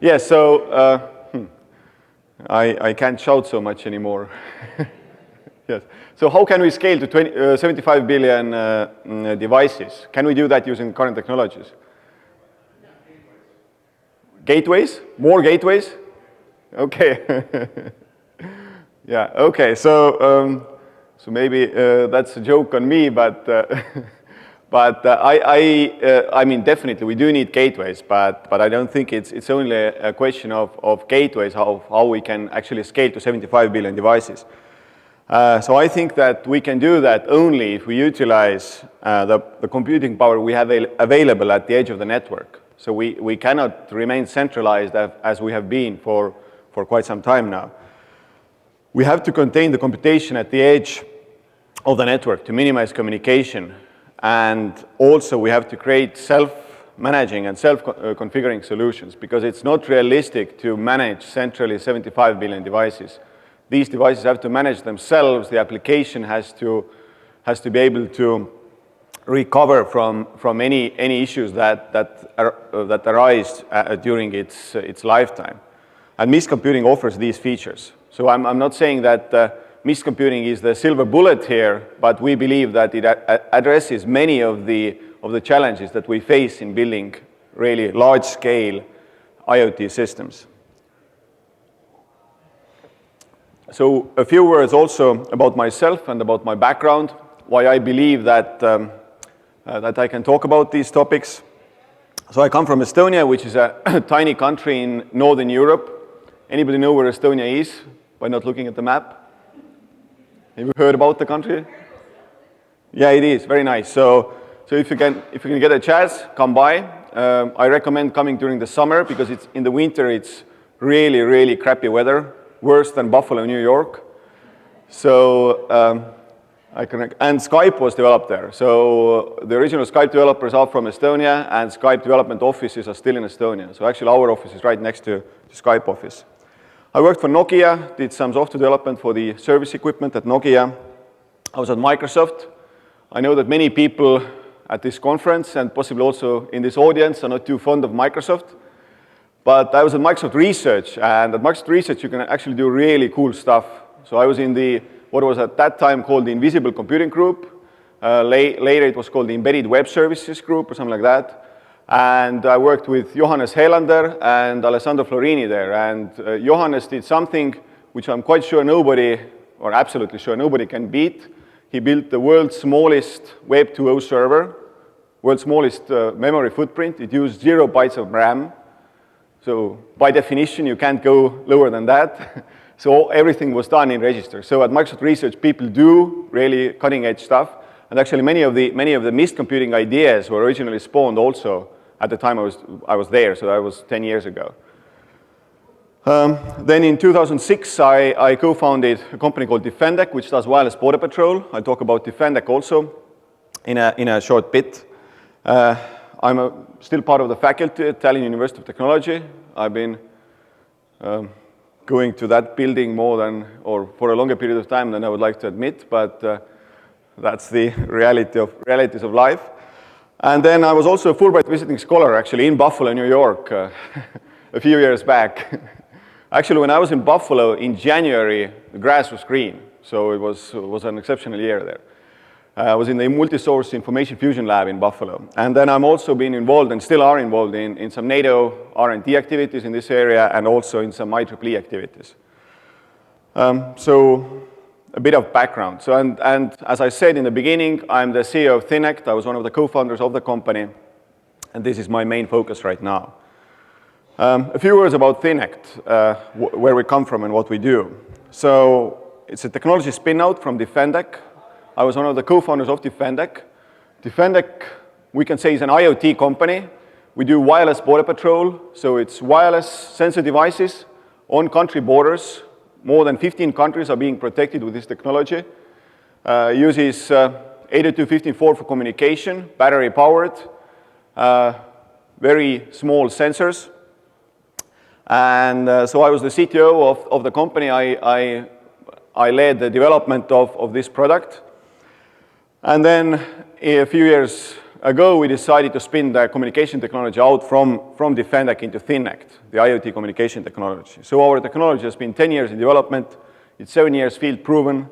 Yeah, so I can't shout so much anymore. Yes. So how can we scale to 75 billion devices? Can we do that using current technologies? Gateways? More gateways? Okay. Yeah, okay, so maybe that's a joke on me, but I mean, definitely we do need gateways, but I don't think it's only a question of gateways, how we can actually scale to 75 billion devices. So I think that we can do that only if we utilize the computing power we have available at the edge of the network. So we cannot remain centralized as we have been for quite some time now. We have to contain the computation at the edge of the network to minimize communication. And also we have to create self-managing and self-configuring solutions, because it's not realistic to manage centrally 75 billion devices. These devices have to manage themselves. The application has to be able to recover from any issues that arise during its lifetime. And Mist computing offers these features. So I'm not saying that Mist computing is the silver bullet here, but we believe that it addresses many of the challenges that we face in building really large-scale IoT systems. So a few words also about myself and about my background, why I believe that I can talk about these topics. So I come from Estonia, which is a tiny country in Northern Europe. Anybody know where Estonia is by not looking at the map? Have you heard about the country? Yeah, it is very nice. So if you can get a chance, come by. I recommend coming during the summer, because in the winter it's really crappy weather, worse than Buffalo, New York. So and Skype was developed there. So the original Skype developers are from Estonia, and Skype development offices are still in Estonia. So actually our office is right next to the Skype office. I worked for Nokia, did some software development for the service equipment at Nokia. I was at Microsoft. I know that many people at this conference, and possibly also in this audience, are not too fond of Microsoft. But I was at Microsoft Research, and at Microsoft Research you can actually do really cool stuff. So I was in what was at that time called the Invisible Computing Group. Later it was called the Embedded Web Services Group or something like that. And I worked with Johannes Helander and Alessandro Florini there. And Johannes did something which I'm quite sure nobody, or absolutely sure nobody can beat. He built the world's smallest Web 2.0 server, world's smallest memory footprint. It used 0 bytes of RAM. So by definition, you can't go lower than that. So everything was done in register. So at Microsoft Research, people do really cutting-edge stuff. And actually, many of the Mist computing ideas were originally spawned also at the time I was there. So that was 10 years ago. Then in 2006, I co-founded a company called Thinnect, which does wireless border patrol. I'll talk about Thinnect also in a short bit. I'm still part of the faculty at Tallinn University of Technology. I've been going to that building for a longer period of time than I would like to admit, but that's the realities of life. And then I was also a Fulbright visiting scholar, actually, in Buffalo, New York, a few years back. Actually, when I was in Buffalo in January, the grass was green, so it was an exceptional year there. I was in the multi-source information fusion lab in Buffalo. And then I'm also been involved, and still are involved, in some NATO R&D activities in this area, and also in some IEEE activities. So a bit of background. So, and as I said in the beginning, I'm the CEO of Thinnect. I was one of the co-founders of the company, and this is my main focus right now. A few words about Thinnect, where we come from and what we do. So it's a technology spin-out from Thinnect. I was one of the co-founders of Thinnect. Thinnect, we can say, is an IoT company. We do wireless border patrol, so it's wireless sensor devices on country borders. More than 15 countries are being protected with this technology. Uses 802.15.4 for communication, battery-powered, very small sensors. And so I was the CTO of the company. I led the development of this product. And then a few years ago, we decided to spin the communication technology out from Thinnect into Thinnect, the IoT communication technology. So our technology has been 10 years in development. It's 7 years field proven.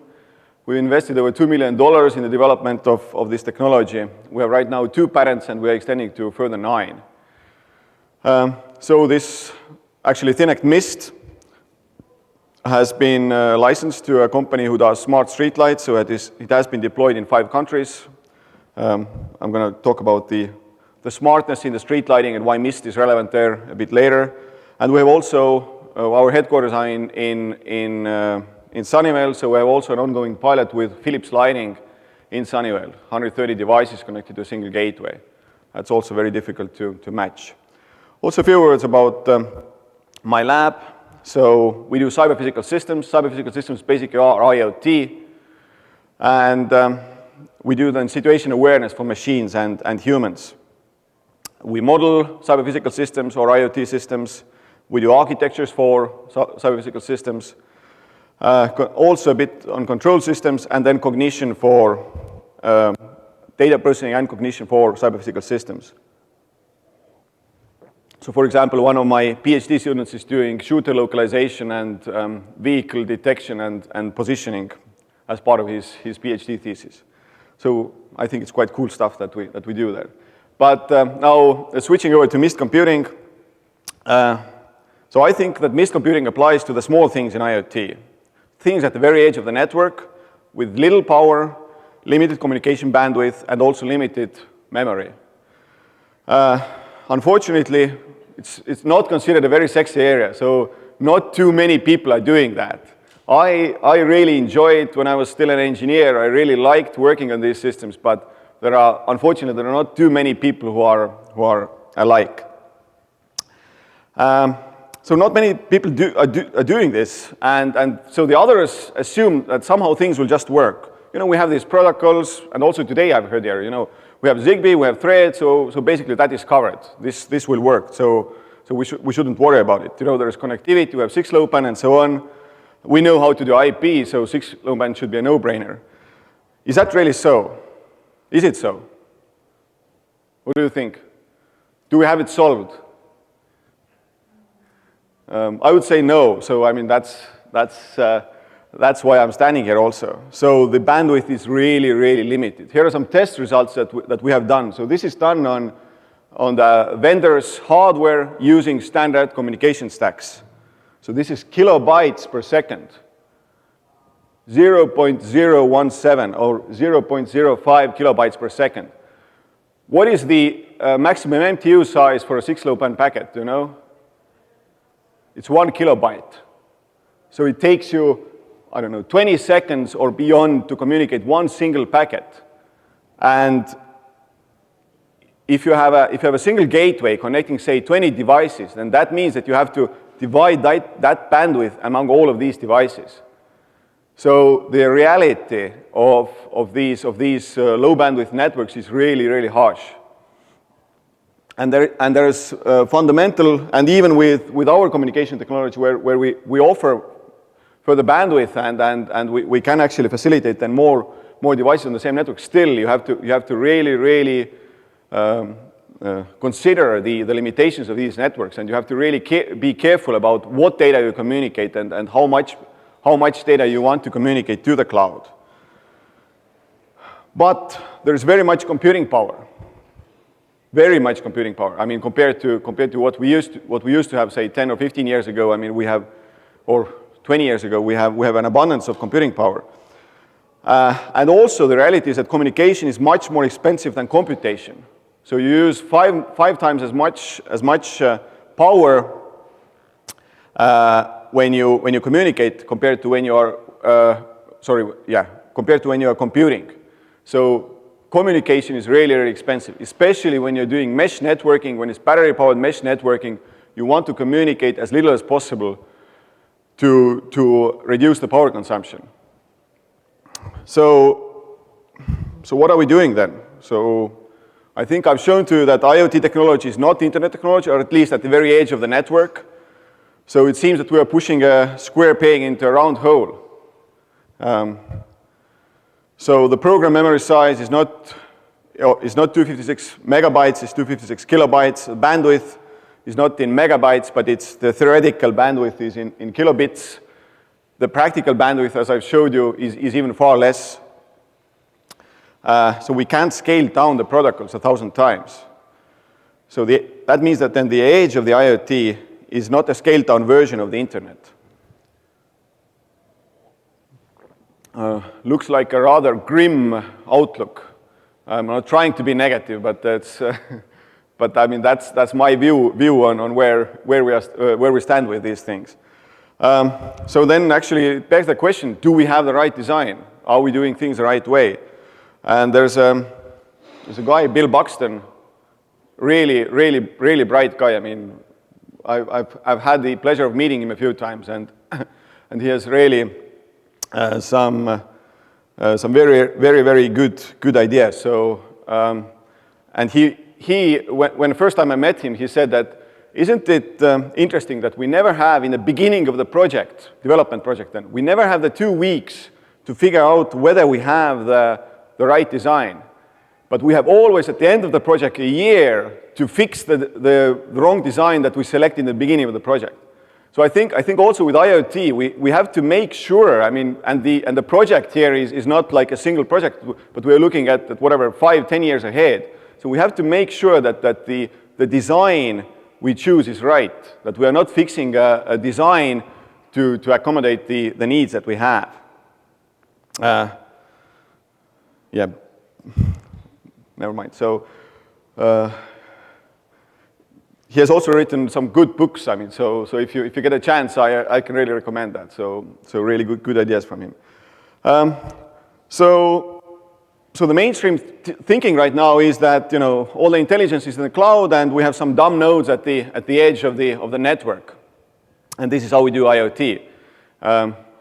We invested over $2 million in the development of this technology. We have right now 2 patents, and we are extending to further 9. So this, actually, Thinnect Mist has been licensed to a company who does smart streetlights, so it has been deployed in 5 countries. I'm going to talk about the smartness in the street lighting and why Mist is relevant there a bit later. And we have also, our headquarters are in Sunnyvale, so we have also an ongoing pilot with Philips Lighting in Sunnyvale, 130 devices connected to a single gateway. That's also very difficult to match. Also a few words about my lab. So we do cyber-physical systems. Cyber-physical systems basically are IoT. And we do then situation awareness for machines and humans. We model cyber-physical systems or IoT systems. We do architectures for cyber-physical systems. Also a bit on control systems, and then cognition for data processing and cognition for cyber-physical systems. So for example, one of my PhD students is doing shooter localization and vehicle detection and positioning as part of his PhD thesis. So I think it's quite cool stuff that we do there. But now switching over to Mist computing. So I think that Mist computing applies to the small things in IoT. Things at the very edge of the network with little power, limited communication bandwidth, and also limited memory. Unfortunately, it's not considered a very sexy area, so not too many people are doing that. I really enjoyed it when I was still an engineer. I really liked working on these systems, but unfortunately, there are not too many people who are alike. So not many people are doing this, and so the others assume that somehow things will just work. You know, we have these protocols, and also today I've heard there, you know, we have Zigbee, we have Thread, so basically that is covered. This will work, so we shouldn't worry about it. You know, there's connectivity, we have 6-LoWPAN and so on. We know how to do IP, so 6-LoWPAN should be a no-brainer. Is that really so? Is it so? What do you think? Do we have it solved? I would say no. So I mean that's why I'm standing here also. So the bandwidth is really, really limited. Here are some test results that we have done. So this is done on the vendor's hardware using standard communication stacks. So this is kilobytes per second, 0.017 or 0.05 kilobytes per second. What is the maximum MTU size for a 6-LoWPAN packet, do you know? It's 1 kilobyte. So it takes you, I don't know, 20 seconds or beyond to communicate one single packet. And if you have a single gateway connecting, say, 20 devices, then that means that you have to divide that bandwidth among all of these devices. So the reality of these low bandwidth networks is really, really harsh. And there is fundamental, and even with our communication technology where we offer further bandwidth and we can actually facilitate then more devices on the same network, still you have to really, really consider the limitations of these networks, and you have to really be careful about what data you communicate and how much data you want to communicate to the cloud. But there's very much computing power. Very much computing power. I mean, compared to what we used to have, say, 10 or 15 years ago. I mean, or 20 years ago, we have an abundance of computing power. And also, the reality is that communication is much more expensive than computation. So you use five times as much power when you communicate compared to when you are compared to when you are computing. So communication is really, really expensive, especially when you're doing mesh networking. When it's battery-powered mesh networking, you want to communicate as little as possible to reduce the power consumption. So what are we doing then? So I think I've shown to you that IoT technology is not internet technology, or at least at the very edge of the network. So it seems that we are pushing a square peg into a round hole. So the program memory size is not is not 256 megabytes, it's 256 kilobytes. The bandwidth is not in megabytes, but it's the theoretical bandwidth is in kilobits. The practical bandwidth, as I've showed you, is even far less. So we can't scale down the protocols 1,000 times. So that means that then the age of the IoT is not a scaled down version of the internet. Looks like a rather grim outlook. I'm not trying to be negative, but that's, but I mean that's my view on where we stand with these things. So then actually it begs the question: do we have the right design? Are we doing things the right way? And there's a guy, Bill Buxton, really bright guy. I mean, I've had the pleasure of meeting him a few times, and he has really some very good ideas. So and when the first time I met him, he said that, isn't it interesting that we never have in the beginning of the project, development project, then we never have the 2 weeks to figure out whether we have the right design, but we have always at the end of the project a year to fix the wrong design that we select in the beginning of the project. So I think also with IoT we have to make sure, I mean, and the project here is not like a single project, but we're looking at whatever 5-10 years ahead. So we have to make sure that the design we choose is right, that we are not fixing a design to accommodate the needs that we have. Yeah, never mind. So he has also written some good books. I mean, so if you get a chance, I can really recommend that. So really good ideas from him. So the mainstream thinking right now is that, you know, all the intelligence is in the cloud, and we have some dumb nodes at the edge of the network, and this is how we do IoT.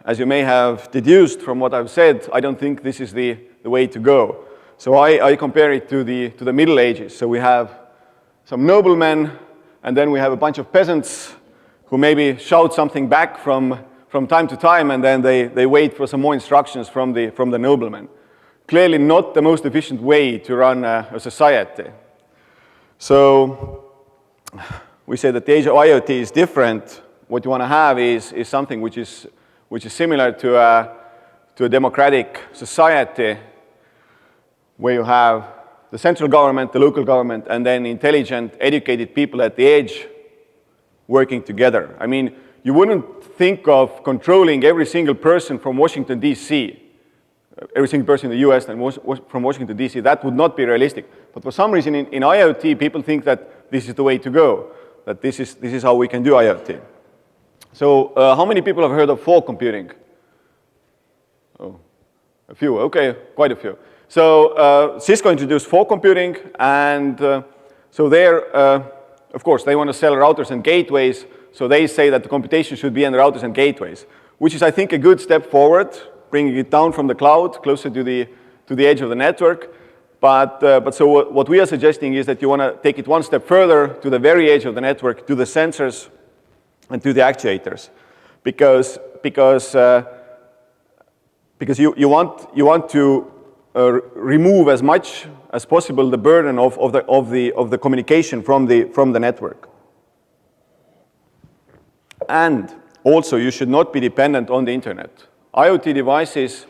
As you may have deduced from what I've said, I don't think this is the way to go. So I compare it to the Middle Ages. So we have some noblemen, and then we have a bunch of peasants who maybe shout something back from time to time, and then they wait for some more instructions from the noblemen. Clearly not the most efficient way to run a society. So we say that the age of IoT is different. What you want to have is something which is similar to a democratic society, where you have the central government, the local government, and then intelligent, educated people at the edge working together. I mean, you wouldn't think of controlling every single person from Washington, D.C., every single person in the US and from Washington, D.C. That would not be realistic. But for some reason in IoT, people think that this is the way to go, that this is how we can do IoT. So how many people have heard of fog computing? Oh, a few. Okay, quite a few. So Cisco introduced fog computing, and so there, of course, they want to sell routers and gateways, so they say that the computation should be in the routers and gateways, which is, I think, a good step forward, bringing it down from the cloud closer to the edge of the network. But so what we are suggesting is that you want to take it one step further to the very edge of the network, to the sensors and to the actuators, because you want to remove as much as possible the burden of the communication from the network. And also, you should not be dependent on the internet. IoT devices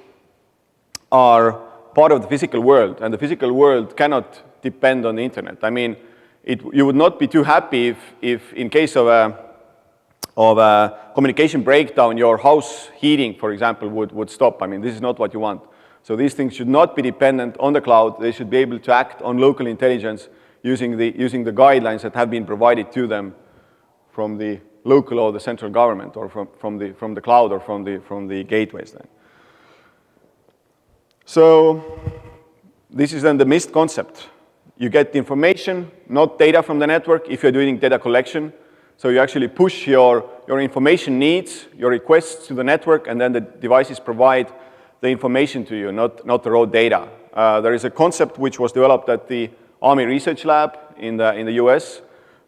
are part of the physical world, and the physical world cannot depend on the internet. I mean, you would not be too happy if in case of a communication breakdown, your house heating, for example, would stop. I mean, this is not what you want. So these things should not be dependent on the cloud. They should be able to act on local intelligence using the guidelines that have been provided to them from the local or the central government, or from the cloud, or from the gateways then. So this is then the missed concept. You get the information, not data, from the network if you're doing data collection. So you actually push your information needs, your requests to the network, and then the devices provide the information to you, not the raw data. There is a concept which was developed at the Army Research Lab in the US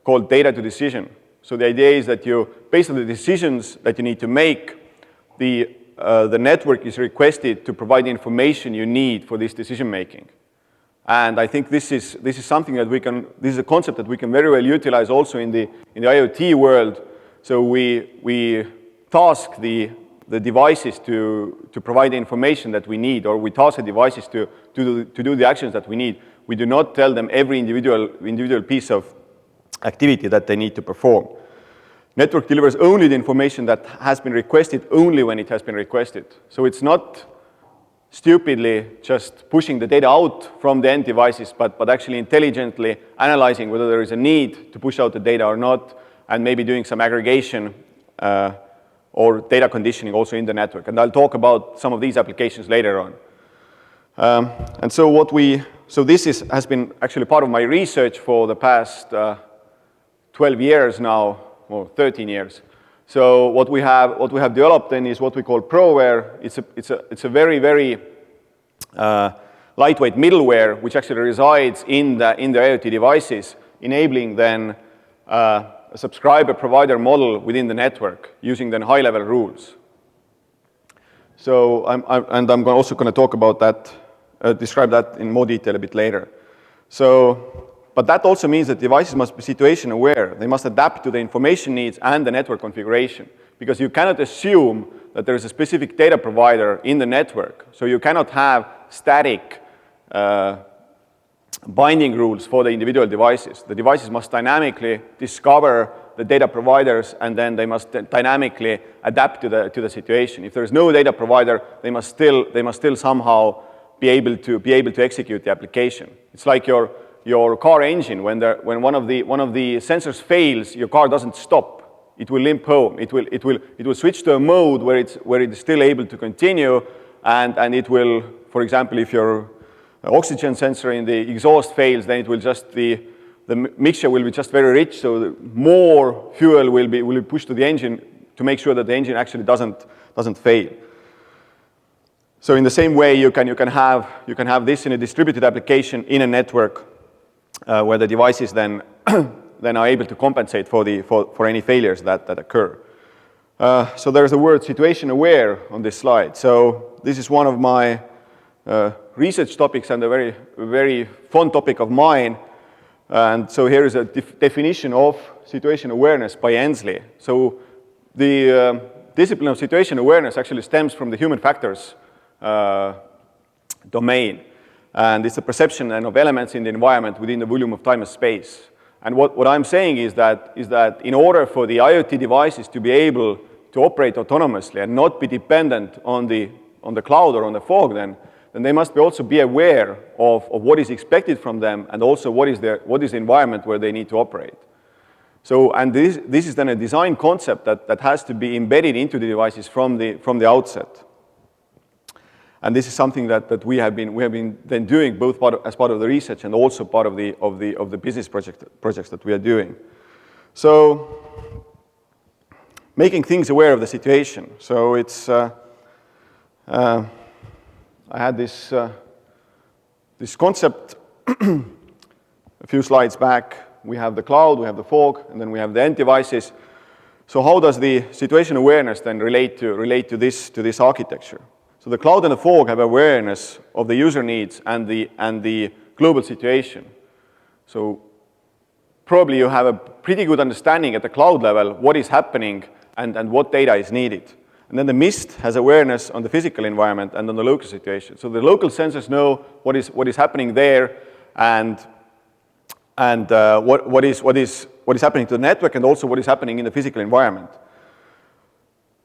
called data to decision. So the idea is that based on the decisions that you need to make, the network is requested to provide the information you need for this decision making. And I think this is something that this is a concept that we can very well utilize also in the IoT world. So we task the devices to provide the information that we need, or we task the devices to do the actions that we need. We do not tell them every individual piece of activity that they need to perform. Network delivers only the information that has been requested only when it has been requested. So it's not stupidly just pushing the data out from the end devices, but actually intelligently analyzing whether there is a need to push out the data or not, and maybe doing some aggregation or data conditioning also in the network. And I'll talk about some of these applications later on. And so this has been actually part of my research for the past 12 years now, or 13 years. So what we have developed then is what we call ProWare. It's a very, very lightweight middleware which actually resides in the IoT devices, enabling then a subscriber-provider model within the network using then high-level rules. So I'm also going to talk about that, describe that in more detail a bit later. But that also means that devices must be situation aware. They must adapt to the information needs and the network configuration, because you cannot assume that there is a specific data provider in the network. So you cannot have static binding rules for the individual devices. The devices must dynamically discover the data providers, and then they must dynamically adapt to the situation. If there is no data provider, they must still somehow be able to execute the application. It's like your car engine. When one of the sensors fails, your car doesn't stop. It will limp home. It will switch to a mode where it is still able to continue, and it will, for example, if your oxygen sensor in the exhaust fails, then it will just the mixture will be just very rich, so more fuel will be pushed to the engine to make sure that the engine actually doesn't fail. So in the same way, you can have this in a distributed application in a network where the devices then are able to compensate for any failures that occur. So there's the word situation aware on this slide. So this is one of my research topics and a very, very fun topic of mine. And so here is a definition of situation awareness by Ensley. So the discipline of situation awareness actually stems from the human factors domain. And it's a perception of elements in the environment within the volume of time and space. And what I'm saying is that in order for the IoT devices to be able to operate autonomously and not be dependent on the cloud or on the fog, then they must also be aware of what is expected from them, and also what is the environment where they need to operate. So, and this is then a design concept that has to be embedded into the devices from the outset. And this is something that we have been then doing both as part of the research and also part of the business projects that we are doing. So, making things aware of the situation. So it's I had this concept a few slides back. We have the cloud, we have the fog, and then we have the end devices. So how does the situation awareness then relate to this architecture? So the cloud and the fog have awareness of the user needs and the global situation. So probably you have a pretty good understanding at the cloud level what is happening and what data is needed. And then the mist has awareness on the physical environment and on the local situation. So the local sensors know what is happening there and what is happening to the network, and also what is happening in the physical environment.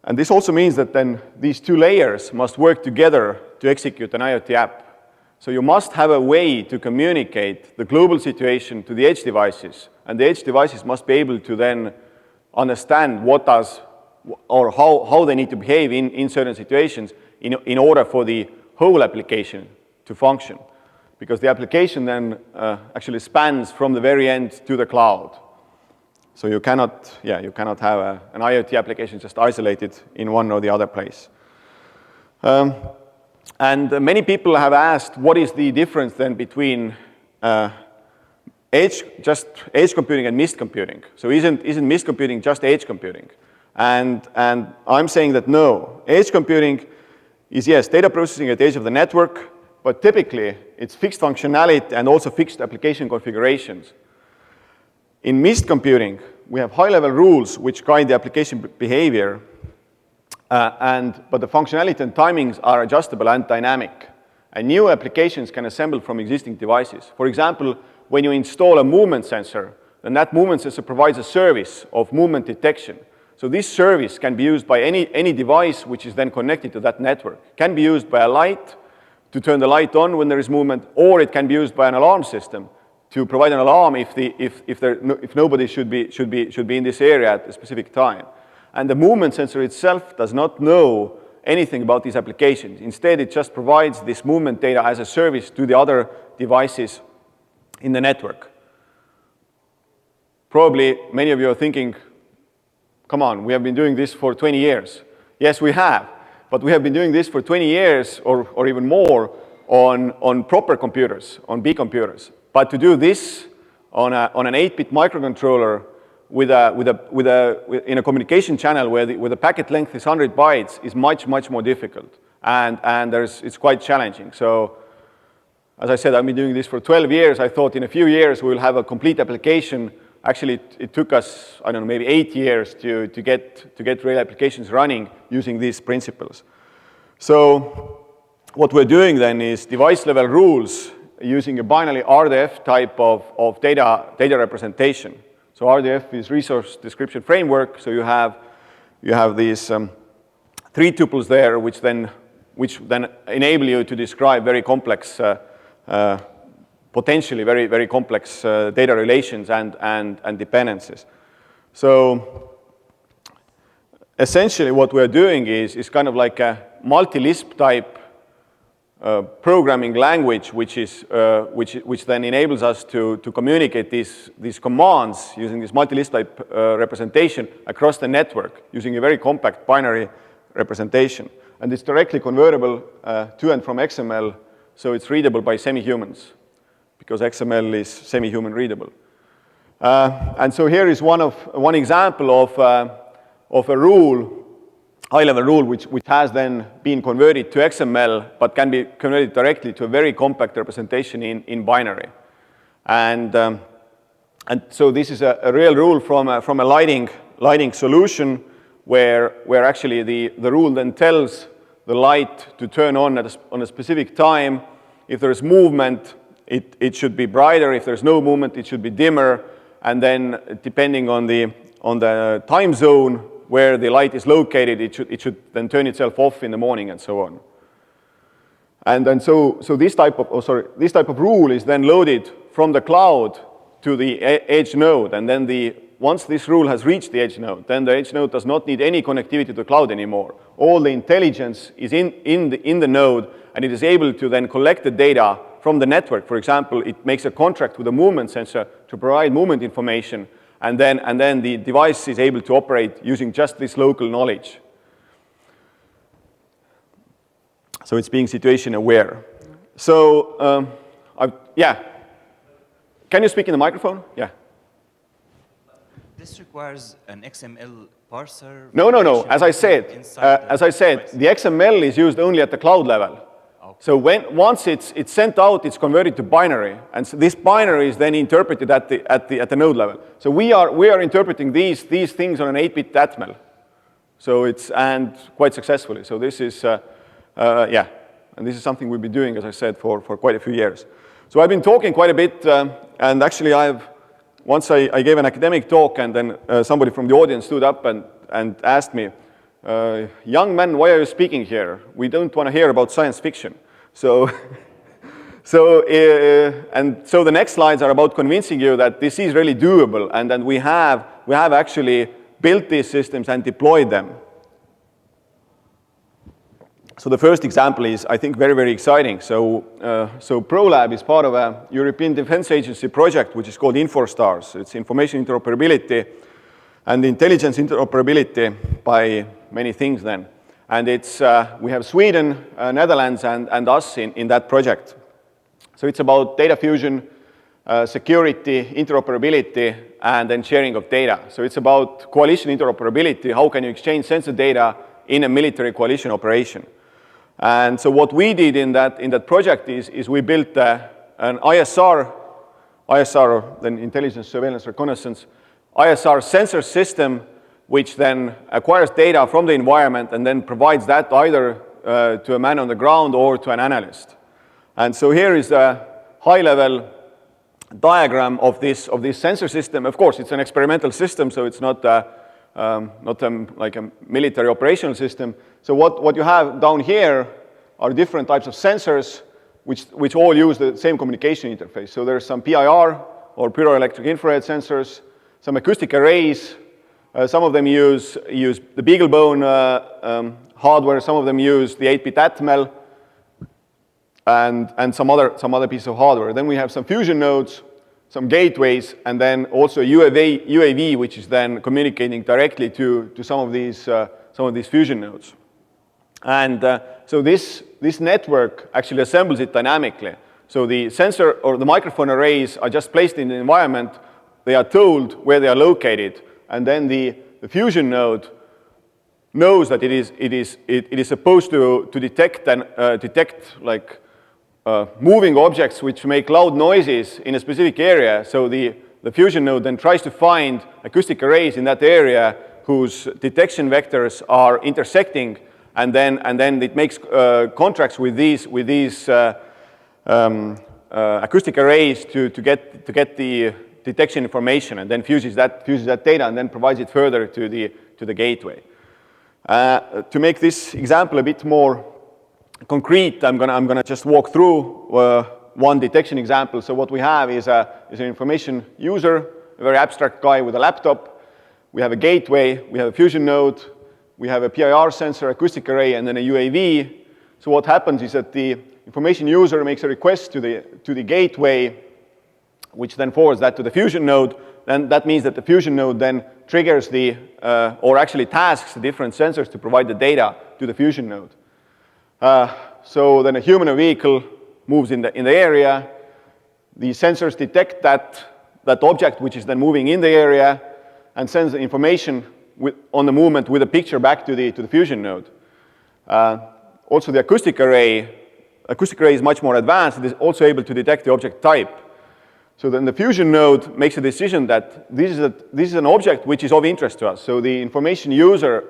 And this also means that then these two layers must work together to execute an IoT app. So you must have a way to communicate the global situation to the edge devices, and the edge devices must be able to then understand how they need to behave in certain situations in order for the whole application to function. Because the application then actually spans from the very end to the cloud. So you cannot have an IoT application just isolated in one or the other place. And many people have asked, what is the difference then between edge computing and mist computing? So isn't mist computing just edge computing? And I'm saying that no. Edge computing is, yes, data processing at the edge of the network, but typically it's fixed functionality and also fixed application configurations. In mist computing, we have high-level rules which guide the application behavior, but the functionality and timings are adjustable and dynamic. And new applications can assemble from existing devices. For example, when you install a movement sensor, then that movement sensor provides a service of movement detection. So this service can be used by any device which is then connected to that network. It can be used by a light to turn the light on when there is movement, or it can be used by an alarm system to provide an alarm if nobody should be in this area at a specific time. And the movement sensor itself does not know anything about these applications. Instead, it just provides this movement data as a service to the other devices in the network. Probably many of you are thinking, come on, we have been doing this for 20 years. Yes, we have, but we have been doing this for 20 years or even more on proper computers, on B computers. But to do this on an 8-bit microcontroller in a communication channel where the packet length is 100 bytes is much more difficult, and it's quite challenging. So, as I said, I've been doing this for 12 years. I thought in a few years we'll have a complete application. Actually, it took us, I don't know, maybe 8 years to get real applications running using these principles. So, what we're doing then is device-level rules using a binary RDF type of data representation. So RDF is Resource Description Framework. So you have these 3 tuples there, which then enable you to describe very complex, potentially very complex data relations and dependencies. So essentially, what we're doing is kind of like a multi-Lisp type programming language, which then enables us to communicate these commands using this multi-Lisp type representation across the network using a very compact binary representation. And it's directly convertible to and from XML, so it's readable by semi-humans, because XML is semi-human readable. And so here is one example of a rule, high-level rule, which has then been converted to XML, but can be converted directly to a very compact representation in binary. And so this is a real rule from a lighting solution where actually the rule then tells the light to turn on on a specific time. If there is movement, it should be brighter. If there's no movement, it should be dimmer. And then depending on the time zone where the light is located, it should then turn itself off in the morning and so on. And then so this type of rule is then loaded from the cloud to the edge node, and then once this rule has reached the edge node, then the edge node does not need any connectivity to the cloud anymore. All the intelligence is in the node, and it is able to then collect the data from the network. For example, it makes a contract with a movement sensor to provide movement information, and then the device is able to operate using just this local knowledge. So it's being situation aware. So, yeah. Can you speak in the microphone? Yeah. This requires an XML parser? No. As I said, the XML is used only at the cloud level. Okay. So once it's sent out, it's converted to binary, and so this binary is then interpreted at the node level. So we are interpreting these things on an 8-bit atmel. So and quite successfully. So this is yeah, and this is something we've been doing, as I said, for quite a few years. So I've been talking quite a bit, and actually once I gave an academic talk, and then somebody from the audience stood up and asked me, young man, why are you speaking here? We don't want to hear about science fiction. So, so the next slides are about convincing you that this is really doable, and that we have actually built these systems and deployed them. So the first example is, I think, very exciting. So ProLab is part of a European Defense Agency project, which is called InfoStars. It's information interoperability and intelligence interoperability by many things then. And it's, we have Sweden, Netherlands, and us in that project. So it's about data fusion, security, interoperability, and then sharing of data. So it's about coalition interoperability. How can you exchange sensor data in a military coalition operation? And so what we did in that project is we built an ISR, then Intelligence, Surveillance, Reconnaissance, ISR sensor system, which then acquires data from the environment and then provides that either to a man on the ground or to an analyst. And so here is a high-level diagram of this sensor system. Of course, it's an experimental system, so it's not like a military operational system. So what you have down here are different types of sensors which all use the same communication interface. So there's some PIR, or pyroelectric infrared sensors, some acoustic arrays. Some of them use the BeagleBone hardware. Some of them use the 8-bit Atmel, and some other piece of hardware. Then we have some fusion nodes, some gateways, and then also a UAV, which is then communicating directly to some of these fusion nodes. And so this network actually assembles it dynamically. So the sensor or the microphone arrays are just placed in the environment. They are told where they are located, and then the fusion node knows that it is supposed to detect like moving objects which make loud noises in a specific area. So the fusion node then tries to find acoustic arrays in that area whose detection vectors are intersecting, and then it makes contracts with these acoustic arrays to get the detection information, and then fuses that data and then provides it further to the gateway. To make this example a bit more concrete, I'm gonna just walk through one detection example. So what we have is an information user, a very abstract guy with a laptop. We have a gateway, we have a fusion node, we have a PIR sensor, acoustic array, and then a UAV. So what happens is that the information user makes a request to the gateway, which then forwards that to the fusion node. Then that means that the fusion node then triggers or actually tasks the different sensors to provide the data to the fusion node. So then a human or vehicle moves in the area. The sensors detect that object which is then moving in the area and sends the information on the movement with a picture back to the fusion node. Also the acoustic array is much more advanced. It is also able to detect the object type. So then the fusion node makes a decision that this is an object which is of interest to us. So the information user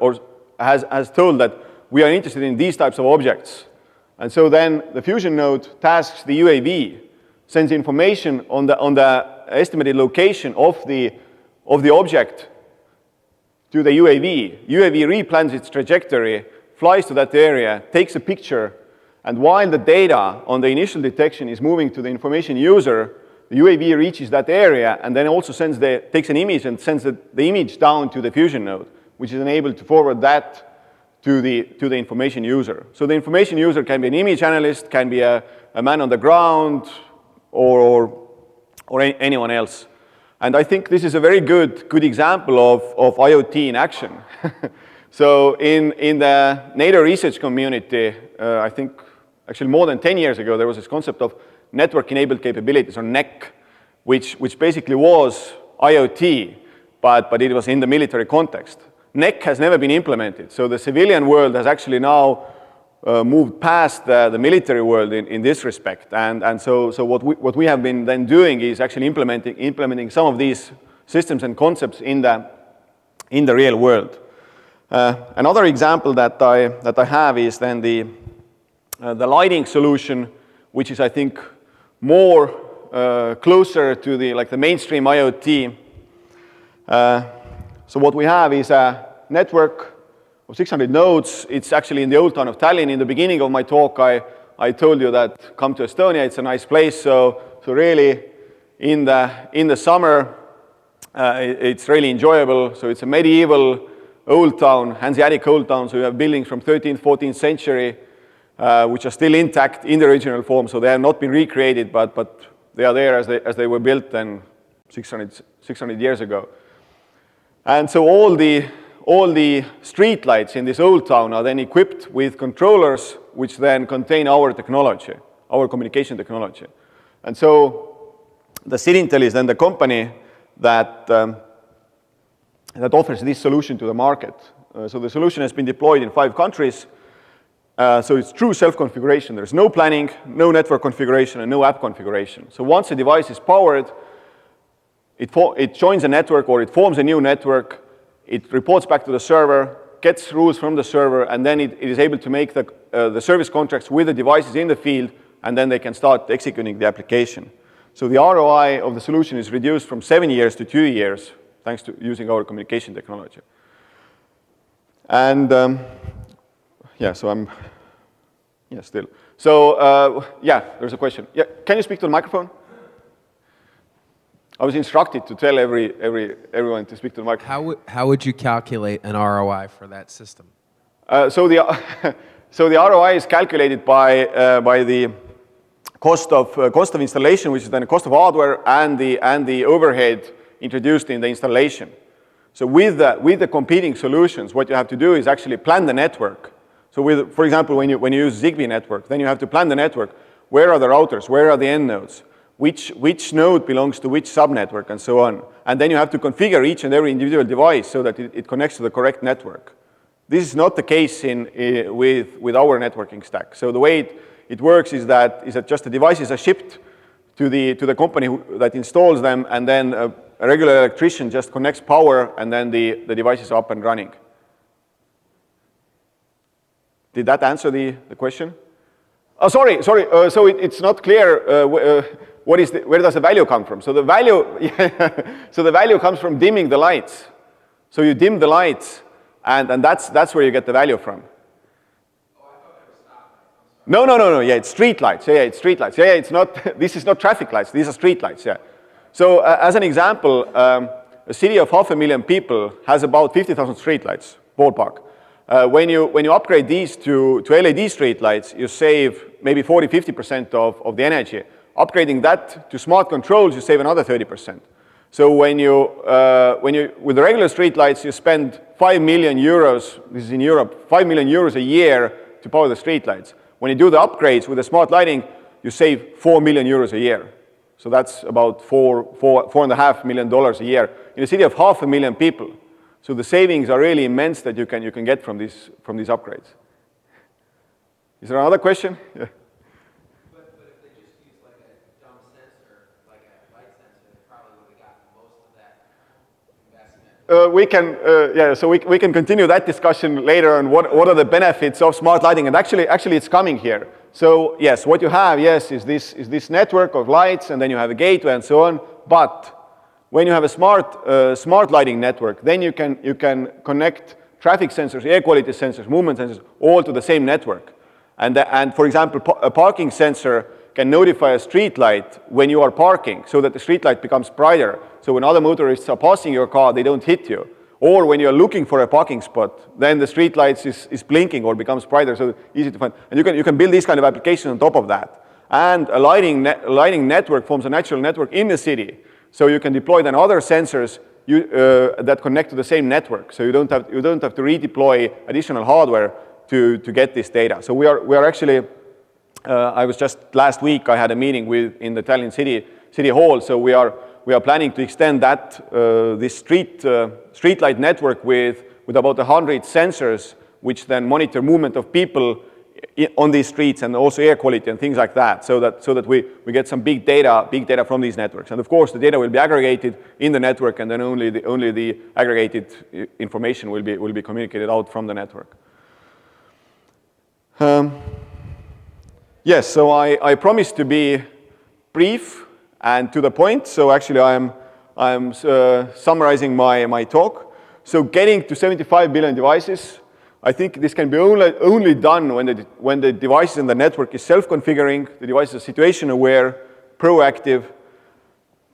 has told that we are interested in these types of objects. And so then the fusion node tasks the UAV, sends information on the estimated location of the object to the UAV. UAV replans its trajectory, flies to that area, takes a picture, and while the data on the initial detection is moving to the information user, the UAV reaches that area and then also takes an image and sends the image down to the fusion node, which is enabled to forward that to the information user. So the information user can be an image analyst, can be a man on the ground, or anyone else. And I think this is a very good example of IoT in action. So in the NATO research community, I think actually more than 10 years ago, there was this concept of network-enabled capabilities, or NEC, which basically was IoT, but it was in the military context. NEC has never been implemented, so the civilian world has actually now moved past the military world in this respect. And so what we have been then doing is actually implementing some of these systems and concepts in the real world. Another example that I have is then the lighting solution, which is, I think, more closer to the mainstream IoT. So what we have is a network of 600 nodes. It's actually in the old town of Tallinn. In the beginning of my talk, I told you that come to Estonia, it's a nice place. So really, in the summer, it's really enjoyable. So it's a medieval old town, Hanseatic old town. So you have buildings from 13th, 14th century, which are still intact in the original form. So they have not been recreated, but they are there as they were built then 600 years ago. And so all the street lights in this old town are then equipped with controllers which then contain our technology, our communication technology. And so the Thinnect is then the company that offers this solution to the market. So the solution has been deployed in 5 countries. So it's true self-configuration. There's no planning, no network configuration, and no app configuration. So once a device is powered, it joins a network or it forms a new network, it reports back to the server, gets rules from the server, and then it is able to make the service contracts with the devices in the field, and then they can start executing the application. So the ROI of the solution is reduced from 7 years to 2 years, thanks to using our communication technology. And yeah, so yeah, still. So yeah, there's a question. Yeah, can you speak to the microphone? I was instructed to tell everyone to speak to the microphone. How would you calculate an ROI for that system? So the ROI is calculated by the cost of installation, which is then the cost of hardware and the overhead introduced in the installation. So with the competing solutions, what you have to do is actually plan the network. So for example, when you use Zigbee network, then you have to plan the network. Where are the routers? Where are the end nodes? Which node belongs to which subnetwork, and so on. And then you have to configure each and every individual device so that it connects to the correct network. This is not the case with our networking stack. So the way it works is that just the devices are shipped to the company that installs them, and then a regular electrician just connects power, and then the device is up and running. Did that answer the question? Oh, sorry. So it's not clear where does the value come from. So the value comes from dimming the lights. So you dim the lights, and that's where you get the value from. No. Yeah, it's street lights. Yeah, it's street lights. Yeah, it's not. This is not traffic lights. These are street lights. Yeah. So as an example, a city of 500,000 people has about 50,000 street lights, ballpark. When you upgrade these to LED street lights, you save maybe 40–50% of the energy. Upgrading that to smart controls, you save another 30%. So when you with the regular street lights, you spend 5 million euros. This is in Europe, 5 million euros a year to power the street lights. When you do the upgrades with the smart lighting, you save 4 million euros a year. So that's about $4.5 million a year in a city of 500,000 people. So the savings are really immense that you can get from these upgrades. Is there another question? Yeah. But if they just use like a dumb sensor, like a light sensor, they probably would have gotten most of that investment. So we can continue that discussion later on what are the benefits of smart lighting, and actually it's coming here. So yes, what you have, is this network of lights, and then you have a gateway and so on. But when you have a smart lighting network, then you can connect traffic sensors, air quality sensors, movement sensors, all to the same network. And for example, a parking sensor can notify a street light when you are parking, so that the street light becomes brighter. So when other motorists are passing your car, they don't hit you. Or when you're looking for a parking spot, then the street lights is blinking or becomes brighter, so easy to find. And you can build these kind of applications on top of that. And a lighting network forms a natural network in the city. So you can deploy then other sensors that connect to the same network. So you don't have to redeploy additional hardware to get this data. So we are actually. I was just last week. I had a meeting in the Tallinn City Hall. So we are planning to extend that this streetlight network with about 100 sensors, which then monitor movement of people on these streets, and also air quality and things like that, so that we get some big data from these networks. And of course, the data will be aggregated in the network, and then only the aggregated information will be communicated out from the network. Yes, so I promised to be brief and to the point. So actually, I'm summarizing my talk. So getting to 75 billion devices. I think this can be only done when the device in the network is self-configuring, the device is situation aware, proactive,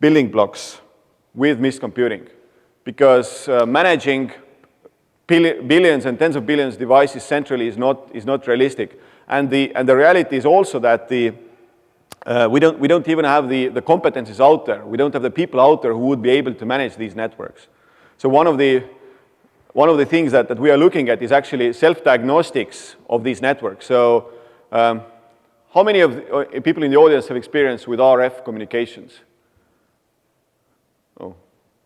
building blocks with mist computing. Because managing billions and tens of billions of devices centrally is not realistic. And the reality is also that we don't even have the competencies out there. We don't have the people out there who would be able to manage these networks. So one of the things that we are looking at is actually self-diagnostics of these networks. So how many of the people in the audience have experience with RF communications? Oh,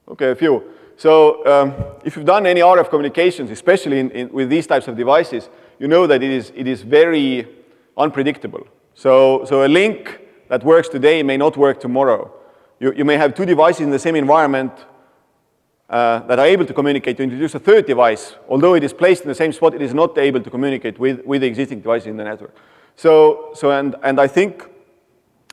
okay, a few. So if you've done any RF communications, especially with these types of devices, you know that it is very unpredictable. So a link that works today may not work tomorrow. You may have two devices in the same environment that are able to communicate. To introduce a third device, although it is placed in the same spot, it is not able to communicate with the existing device in the network. And I think,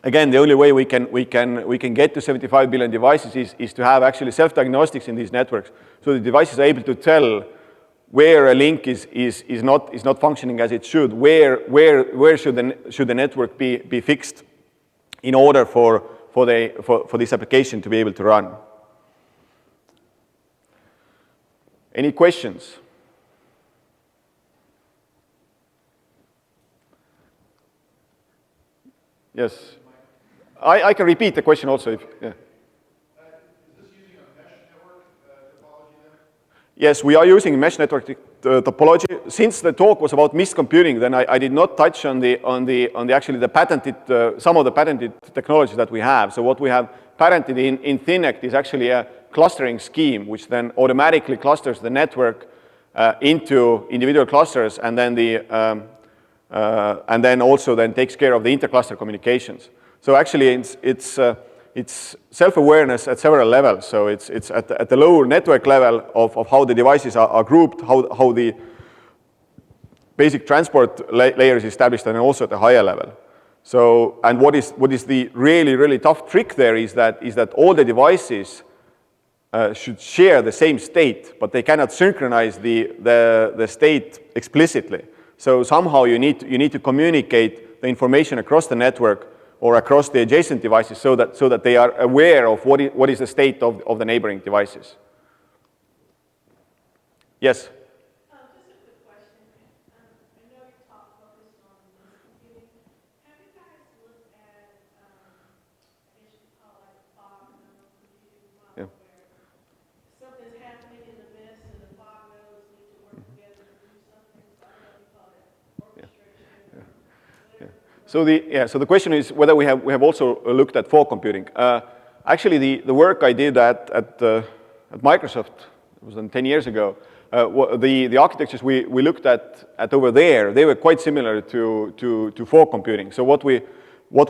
again, the only way we can get to 75 billion devices is to have actually self-diagnostics in these networks. So the device is able to tell where a link is not functioning as it should, where should the network be fixed in order for this application to be able to run. Any questions? Yes. I can repeat the question also. Yeah. Yes, we are using mesh network topology. Since the talk was about mist computing, then I did not touch on actually the patented some of the patented technologies that we have. So what we have patented in Thinnect is actually a clustering scheme, which then automatically clusters the network into individual clusters, and then also takes care of the intercluster communications. So actually, it's self-awareness at several levels. So it's at the lower network level of how the devices are grouped, how the basic transport layer is established, and also at the higher level. So, and what is the really tough trick there is that all the devices should share the same state, but they cannot synchronize the state explicitly. So somehow you need to communicate the information across the network or across the adjacent devices so that they are aware of what is the state of the neighboring devices. Yes? Just a quick question. I know your talk focused on mist computing. Have you guys looked at, I guess you call it fog node computing model, where something's happening in the mist and the fog nodes need to work together to do something? So I don't know if you call that orchestration. So the question is whether we have also looked at fog computing. Actually, the work I did at Microsoft, it was 10 years ago, the architectures we looked at over there, they were quite similar to fog computing. So what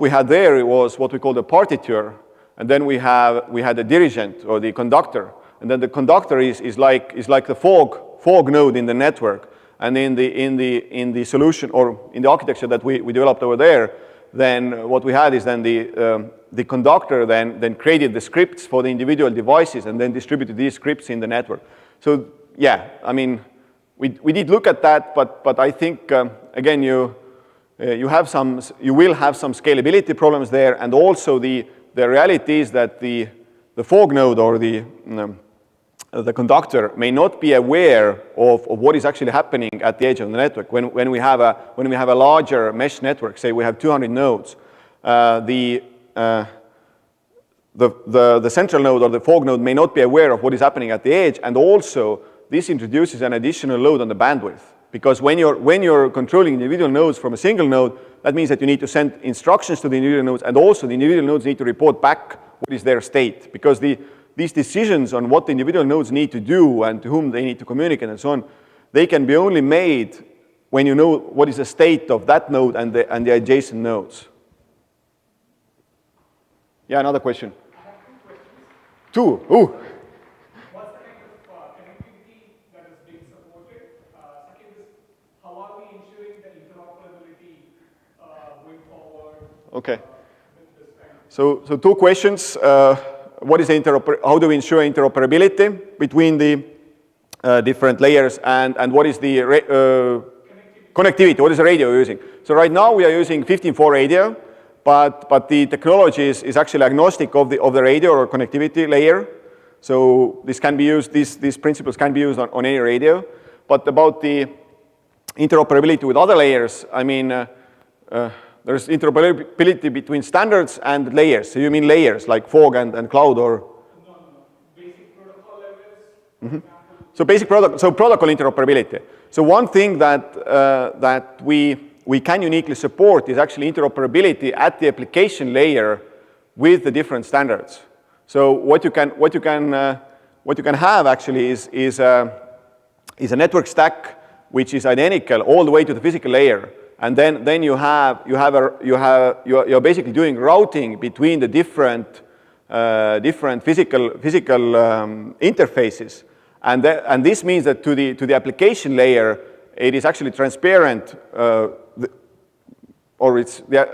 we had there was what we call the partiture, and then we had the dirigent or the conductor, and then the conductor is like the fog node in the network. And in the solution or in the architecture that we developed over there, then what we had is then the conductor then created the scripts for the individual devices and then distributed these scripts in the network. So yeah, I mean, we did look at that, but I think again you will have some scalability problems there, and also the reality is that the fog node or the conductor may not be aware of what is actually happening at the edge of the network. When we have a larger mesh network, say we have 200 nodes, the central node or the fog node may not be aware of what is happening at the edge, and also this introduces an additional load on the bandwidth. Because when you're controlling individual nodes from a single node, that means that you need to send instructions to the individual nodes, and also the individual nodes need to report back what is their state. Because these decisions on what the individual nodes need to do and to whom they need to communicate and so on, they can be only made when you know what is the state of that node and the adjacent nodes. Yeah, another question. I have two questions. Two. Ooh. What's the kind of connectivity that is being supported? Second is, how are we ensuring the interoperability going forward? Okay. With this kind of So two questions. What is how do we ensure interoperability between the different layers, and what is the connectivity? What is the radio we're using? So right now we are using 15.4 radio, but the technology is actually agnostic of the radio or connectivity layer. So this can be used. These principles can be used on any radio. But about the interoperability with other layers, I mean. There's interoperability between standards and layers. So you mean layers like fog and cloud, or? No. Basic protocol levels. Mm-hmm. So basic protocol interoperability. So one thing that we can uniquely support is actually interoperability at the application layer with the different standards. So what you can what you can have actually is a network stack which is identical all the way to the physical layer. And then you're basically doing routing between the different physical interfaces. And this means that to the application layer, it is actually transparent, the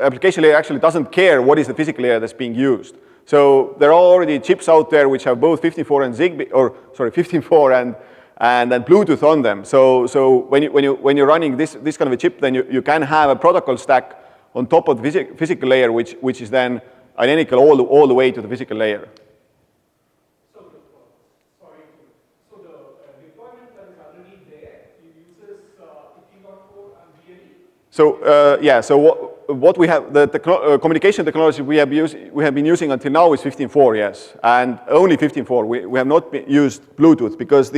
application layer actually doesn't care what is the physical layer that's being used. So there are already chips out there which have both 15.4 and Zigbee, or sorry, 15.4 and Bluetooth on them. So when you're running this kind of a chip, then you can have a protocol stack on top of the physical layer, which is then identical all the way to the physical layer. So the deployment that is already there, it uses 15.4 and BLE? So yeah, so what we have, the communication technology we have been using until now is 15.4, yes, and only 15.4. We have not used Bluetooth because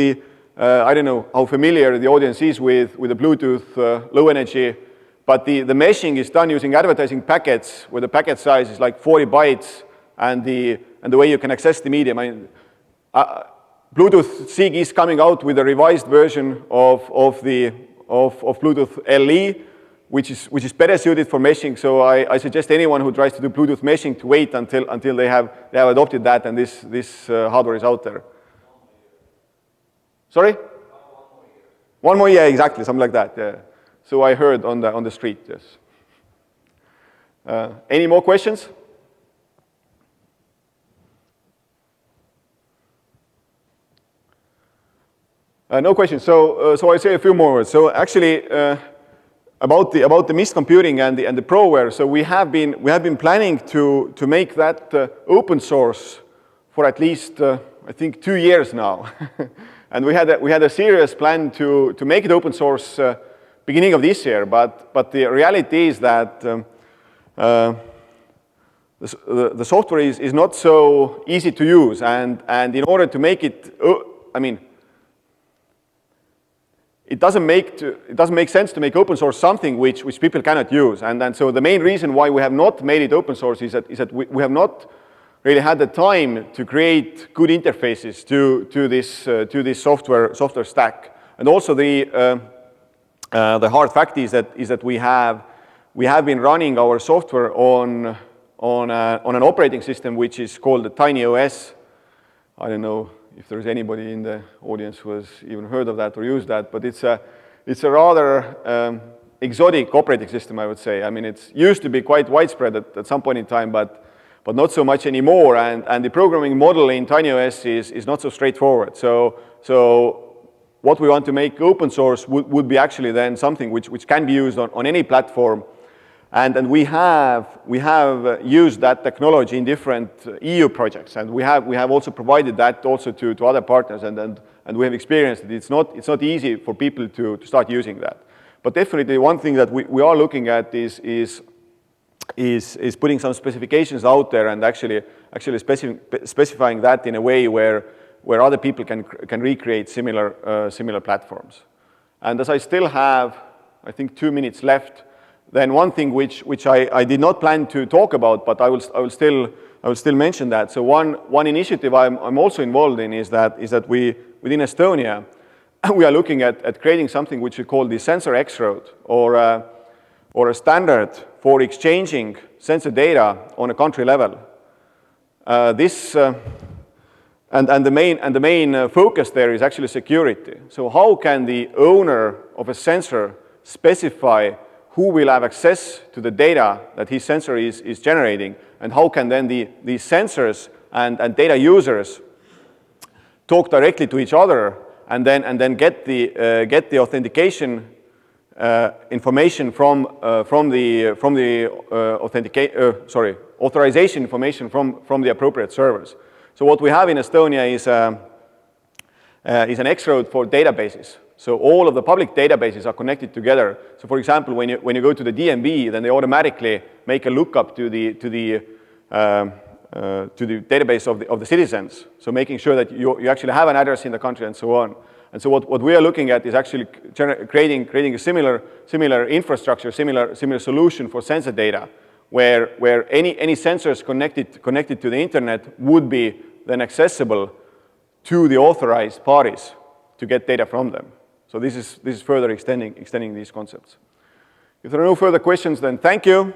I don't know how familiar the audience is with the Bluetooth low energy, but the meshing is done using advertising packets where the packet size is like 40 bytes, and the way you can access the medium. I mean, Bluetooth SIG is coming out with a revised version of Bluetooth LE, which is better suited for meshing. So I suggest anyone who tries to do Bluetooth meshing to wait until they have adopted that and this hardware is out there. Sorry? 1 more year, exactly, something like that. Yeah. So I heard on the street. Yes. Any more questions? No questions. So I say a few more words. So actually, about the mist computing and the ProWare. So we have been planning to make that open source for at least I think 2 years now. And we had a serious plan to make it open source beginning of this year, but the reality is that the software is not so easy to use, and in order to make it, I mean, it doesn't make sense to make open source something which people cannot use, and so the main reason why we have not made it open source is that we have not really had the time to create good interfaces to this software stack. And also the hard fact is that we have been running our software on an operating system which is called the TinyOS. I don't know if there's anybody in the audience who has even heard of that or used that, but it's a rather exotic operating system, I would say. I mean, it used to be quite widespread at some point in time, but not so much anymore, and the programming model in TinyOS is not so straightforward. So what we want to make open source would be actually then something which can be used on any platform, and we have used that technology in different EU projects, and we have also provided that also to other partners, and we have experienced that it's not easy for people to start using that. But definitely one thing that we are looking at is putting some specifications out there and actually specifying that in a way where other people can recreate similar platforms. And as I still have, I think, 2 minutes left, then one thing which I did not plan to talk about, but I will still mention that. So one initiative I'm also involved in is that we within Estonia we are looking at creating something which we call the sensor X-road, or a standard for exchanging sensor data on a country level. And the main focus there is actually security. So how can the owner of a sensor specify who will have access to the data that his sensor is generating, and how can then these sensors and data users talk directly to each other and then get the authentication information from the authorization information from the appropriate servers. So what we have in Estonia is an X-road for databases. So all of the public databases are connected together. So for example, when you go to the DMV, then they automatically make a lookup to the database of the citizens. So making sure that you actually have an address in the country and so on. And so what we are looking at is actually creating a similar infrastructure, similar solution for sensor data, where any sensors connected to the internet would be then accessible to the authorized parties to get data from them. So this is further extending these concepts. If there are no further questions, then thank you.